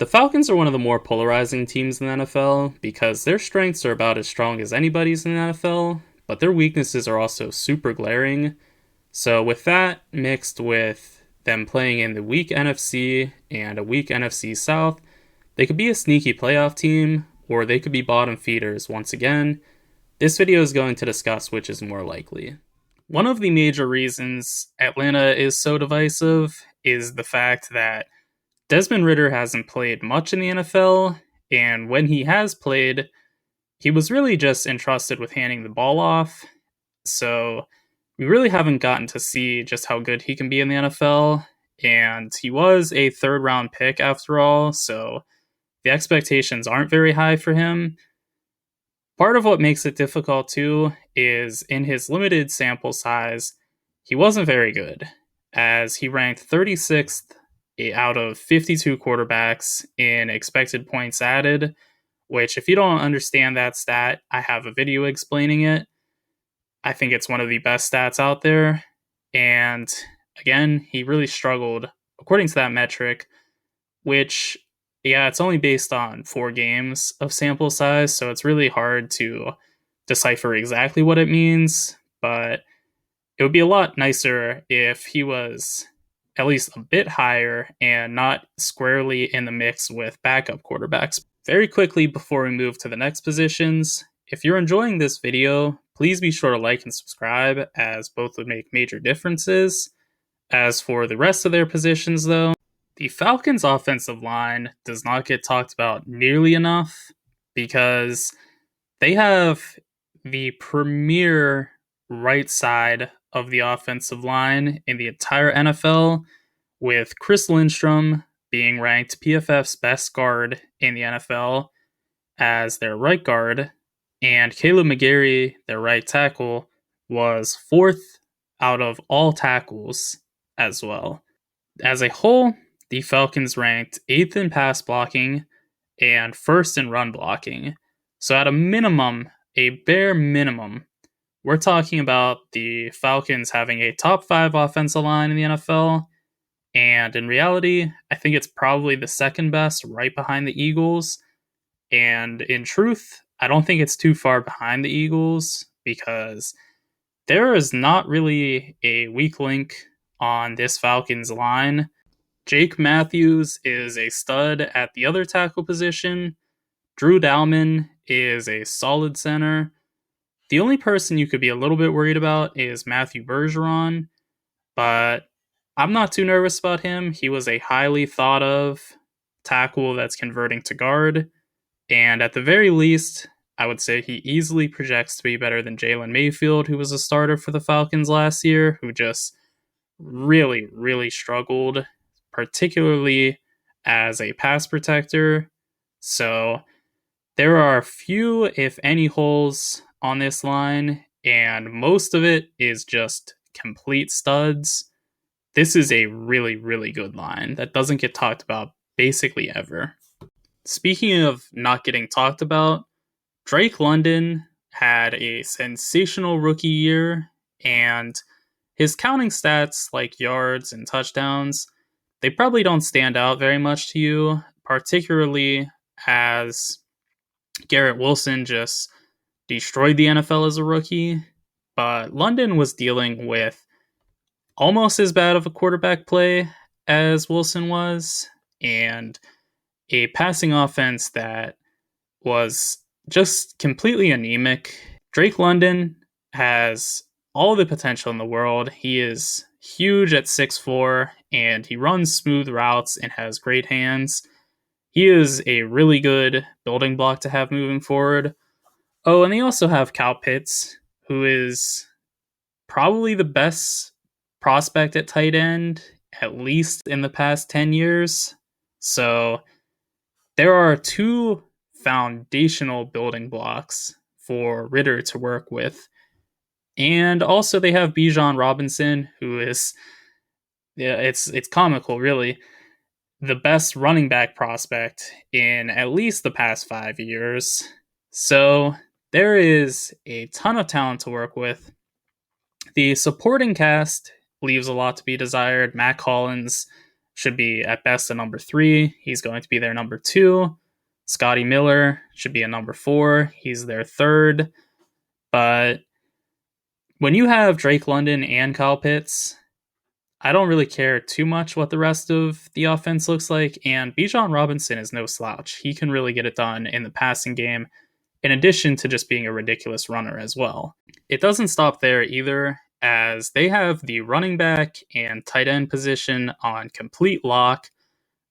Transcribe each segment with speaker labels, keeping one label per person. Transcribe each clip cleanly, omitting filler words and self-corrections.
Speaker 1: The Falcons are one of the more polarizing teams in the NFL because their strengths are about as strong as anybody's in the NFL, but their weaknesses are also super glaring. So, with that mixed with them playing in the weak NFC and a weak NFC South, they could be a sneaky playoff team or they could be bottom feeders once again. This video is going to discuss which is more likely. One of the major reasons Atlanta is so divisive is the fact that Desmond Ridder hasn't played much in the NFL, and when he has played, he was really just entrusted with handing the ball off. So we really haven't gotten to see just how good he can be in the NFL. And he was a third round pick after all, so the expectations aren't very high for him. Part of what makes it difficult too is in his limited sample size, he wasn't very good, as he ranked 36th out of 52 quarterbacks in expected points added, which, if you don't understand that stat, I have a video explaining it. I think it's one of the best stats out there. And again, he really struggled according to that metric, which, yeah, it's only based on 4 games of sample size, so it's really hard to decipher exactly what it means, but it would be a lot nicer if he was at least a bit higher and not squarely in the mix with backup quarterbacks. Very quickly before we move to the next positions, if you're enjoying this video, please be sure to like and subscribe, as both would make major differences. As for the rest of their positions though, the Falcons' offensive line does not get talked about nearly enough because they have the premier right side of the offensive line in the entire NFL, with Chris Lindstrom being ranked PFF's best guard in the NFL as their right guard, and Caleb McGarry, their right tackle, was 4th out of all tackles as well. As a whole, the Falcons ranked 8th in pass blocking and 1st in run blocking. So at a minimum, a bare minimum, we're talking about the Falcons having a top 5 offensive line in the NFL, and in reality, I think it's probably the second best, right behind the Eagles. And in truth, I don't think it's too far behind the Eagles, because there is not really a weak link on this Falcons line. Jake Matthews is a stud at the other tackle position. Drew Dalman is a solid center. The only person you could be a little bit worried about is Matthew Bergeron, but I'm not too nervous about him. He was a highly thought of tackle that's converting to guard, and at the very least, I would say he easily projects to be better than Jalen Mayfield, who was a starter for the Falcons last year, who just really, really struggled, particularly as a pass protector. So there are few, if any, holes on this line, and most of it is just complete studs. This is a really, really good line that doesn't get talked about basically ever. Speaking of not getting talked about, Drake London had a sensational rookie year, and his counting stats like yards and touchdowns, they probably don't stand out very much to you, particularly as Garrett Wilson just destroyed the NFL as a rookie. But London was dealing with almost as bad of a quarterback play as Wilson was, and a passing offense that was just completely anemic. Drake London has all the potential in the world. He is huge at 6'4", and he runs smooth routes and has great hands. He is a really good building block to have moving forward. Oh, and they also have Kyle Pitts, who is probably the best prospect at tight end, at least in the past 10 years. So there are 2 foundational building blocks for Ridder to work with. And also they have Bijan Robinson, who is, yeah, it's comical really, the best running back prospect in at least the past 5 years. So there is a ton of talent to work with. The supporting cast leaves a lot to be desired. Matt Collins should be at best a number 3. He's going to be their number 2. Scotty Miller should be a number 4. He's their 3rd. But when you have Drake London and Kyle Pitts, I don't really care too much what the rest of the offense looks like, and Bijan Robinson is no slouch. He can really get it done in the passing game, in addition to just being a ridiculous runner as well. It doesn't stop there either, as they have the running back and tight end position on complete lock,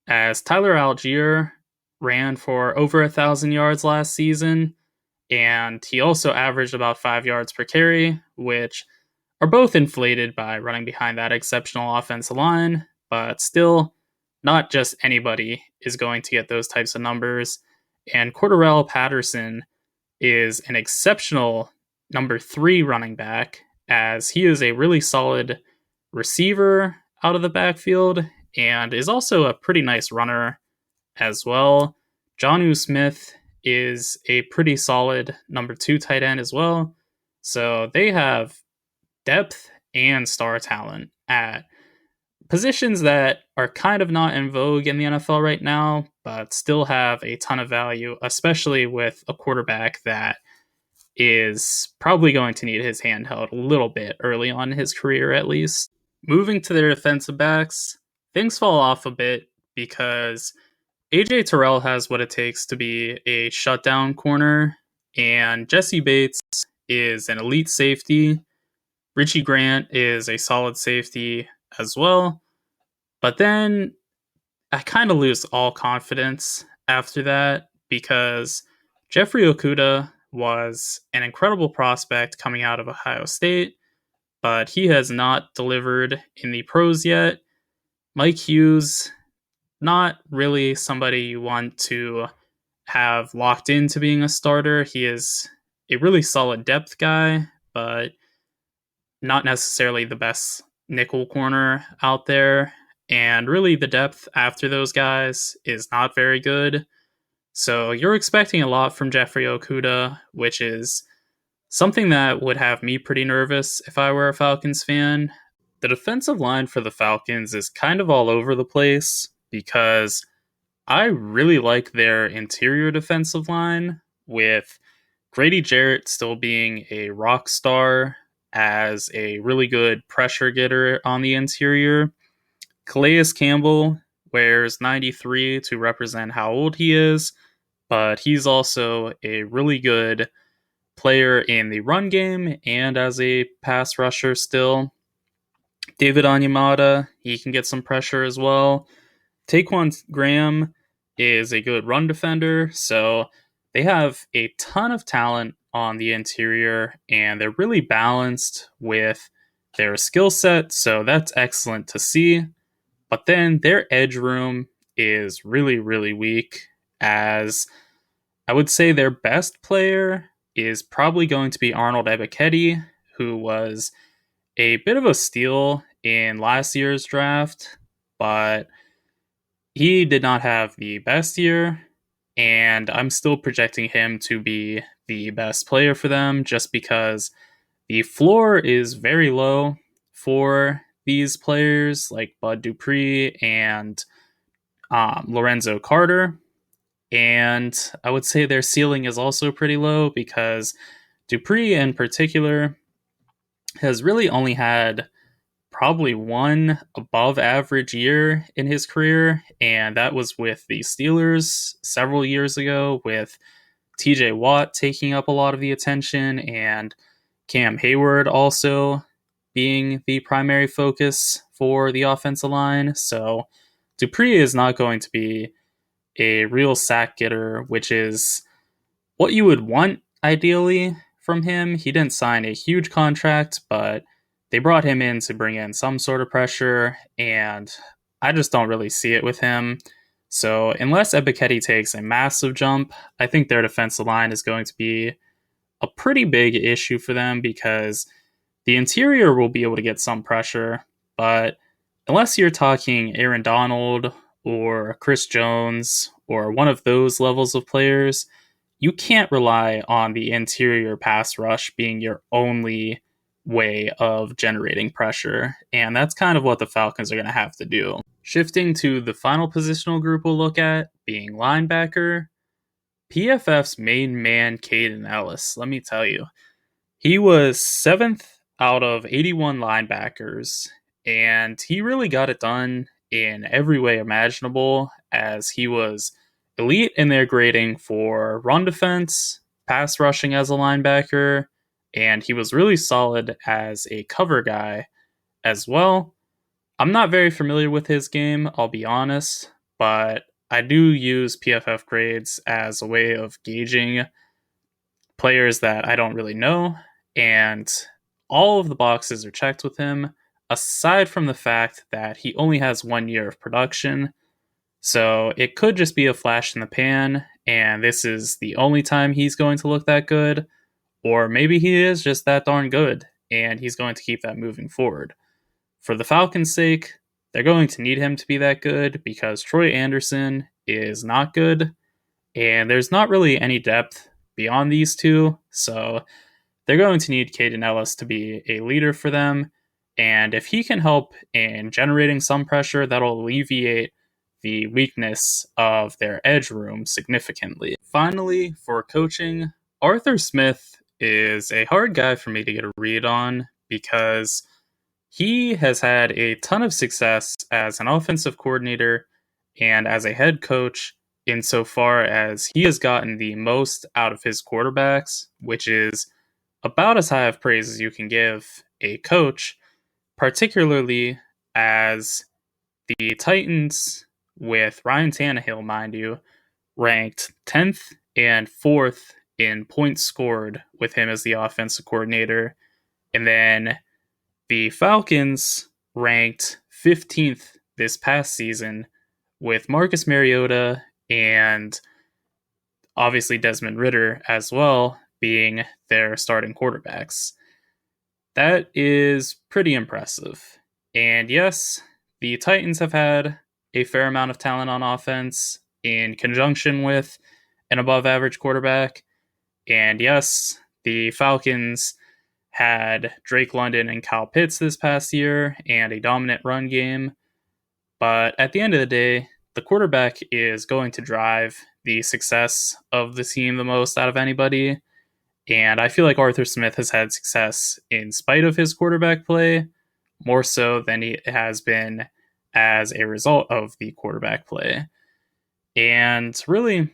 Speaker 1: as Tyler Algier ran for over 1,000 yards last season, and he also averaged about 5 yards per carry, which are both inflated by running behind that exceptional offensive line, but still, not just anybody is going to get those types of numbers. And Cordarrelle Patterson is an exceptional number 3 running back, as he is a really solid receiver out of the backfield and is also a pretty nice runner as well. Jonnu Smith is a pretty solid number 2 tight end as well. So they have depth and star talent at positions that are kind of not in vogue in the NFL right now, but still have a ton of value, especially with a quarterback that is probably going to need his hand held a little bit early on in his career at least. Moving to their defensive backs, things fall off a bit because AJ Terrell has what it takes to be a shutdown corner, and Jesse Bates is an elite safety. Richie Grant is a solid safety as well. But then I kind of lose all confidence after that because Jeffrey Okudah was an incredible prospect coming out of Ohio State, but he has not delivered in the pros yet. Mike Hughes, not really somebody you want to have locked into being a starter. He is a really solid depth guy, but not necessarily the best nickel corner out there. And really, the depth after those guys is not very good. So you're expecting a lot from Jeffrey Okudah, which is something that would have me pretty nervous if I were a Falcons fan. The defensive line for the Falcons is kind of all over the place because I really like their interior defensive line, with Grady Jarrett still being a rock star as a really good pressure getter on the interior. Calais Campbell wears 93 to represent how old he is, but he's also a really good player in the run game and as a pass rusher still. David Onyemata, he can get some pressure as well. Taquan Graham is a good run defender, so they have a ton of talent on the interior, and they're really balanced with their skill set, so that's excellent to see. But then their edge room is really, really weak, as I would say their best player is probably going to be Arnold Ebiketie, who was a bit of a steal in last year's draft, but he did not have the best year, and I'm still projecting him to be the best player for them just because the floor is very low for these players like Bud Dupree and Lorenzo Carter. And I would say their ceiling is also pretty low because Dupree in particular has really only had probably one above average year in his career, and that was with the Steelers several years ago, with TJ Watt taking up a lot of the attention and Cam Hayward also being the primary focus for the offensive line. So Dupree is not going to be a real sack getter, which is what you would want ideally from him. He didn't sign a huge contract, but they brought him in to bring in some sort of pressure, and I just don't really see it with him. So unless Ebiketie takes a massive jump, I think their defensive line is going to be a pretty big issue for them because the interior will be able to get some pressure, but unless you're talking Aaron Donald or Chris Jones or one of those levels of players, you can't rely on the interior pass rush being your only way of generating pressure, and that's kind of what the Falcons are going to have to do. Shifting to the final positional group we'll look at, being linebacker, PFF's main man, Caden Ellis, let me tell you, he was 7th out of 81 linebackers, and he really got it done in every way imaginable, as he was elite in their grading for run defense, pass rushing as a linebacker, and he was really solid as a cover guy as well. I'm not very familiar with his game, I'll be honest, but I do use PFF grades as a way of gauging players that I don't really know, and all of the boxes are checked with him, aside from the fact that he only has 1 year of production. So it could just be a flash in the pan, and this is the only time he's going to look that good, or maybe he is just that darn good, and he's going to keep that moving forward. For the Falcons' sake, they're going to need him to be that good because Troy Anderson is not good, and there's not really any depth beyond these two, so they're going to need Caden Ellis to be a leader for them, and if he can help in generating some pressure, that'll alleviate the weakness of their edge room significantly. Finally, for coaching, Arthur Smith is a hard guy for me to get a read on because he has had a ton of success as an offensive coordinator and as a head coach insofar as he has gotten the most out of his quarterbacks, which is about as high of praise as you can give a coach, particularly as the Titans, with Ryan Tannehill, mind you, ranked 10th and 4th in points scored with him as the offensive coordinator. And then the Falcons ranked 15th this past season with Marcus Mariota and obviously Desmond Ridder as well being their starting quarterbacks. That is pretty impressive. And yes, the Titans have had a fair amount of talent on offense in conjunction with an above average quarterback. And yes, the Falcons had Drake London and Kyle Pitts this past year and a dominant run game. But at the end of the day, the quarterback is going to drive the success of the team the most out of anybody. And I feel like Arthur Smith has had success in spite of his quarterback play, more so than he has been as a result of the quarterback play. And really,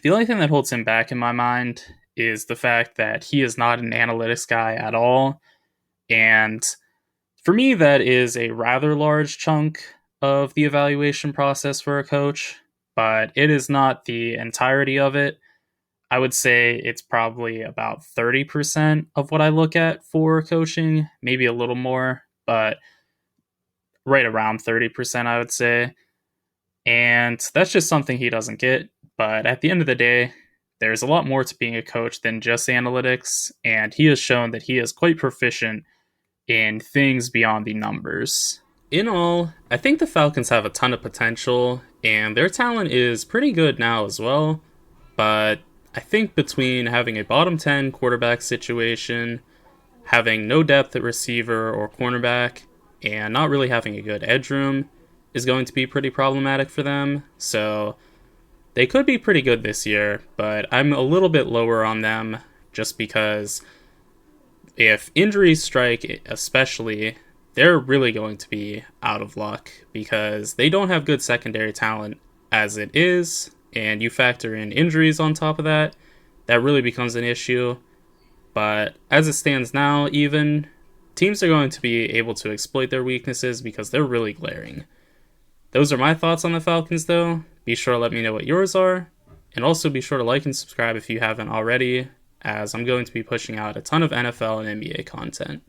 Speaker 1: the only thing that holds him back in my mind is the fact that he is not an analytics guy at all. And for me, that is a rather large chunk of the evaluation process for a coach, but it is not the entirety of it. I would say it's probably about 30% of what I look at for coaching, maybe a little more, but right around 30%, I would say. And that's just something he doesn't get. But at the end of the day, there's a lot more to being a coach than just analytics, and he has shown that he is quite proficient in things beyond the numbers. In all, I think the Falcons have a ton of potential, and their talent is pretty good now as well. But I think between having a bottom 10 quarterback situation, having no depth at receiver or cornerback, and not really having a good edge room is going to be pretty problematic for them. So they could be pretty good this year, but I'm a little bit lower on them just because if injuries strike especially, they're really going to be out of luck because they don't have good secondary talent as it is, and you factor in injuries on top of that, that really becomes an issue. But as it stands now, even, teams are going to be able to exploit their weaknesses because they're really glaring. Those are my thoughts on the Falcons, though. Be sure to let me know what yours are. And also be sure to like and subscribe if you haven't already, as I'm going to be pushing out a ton of NFL and NBA content.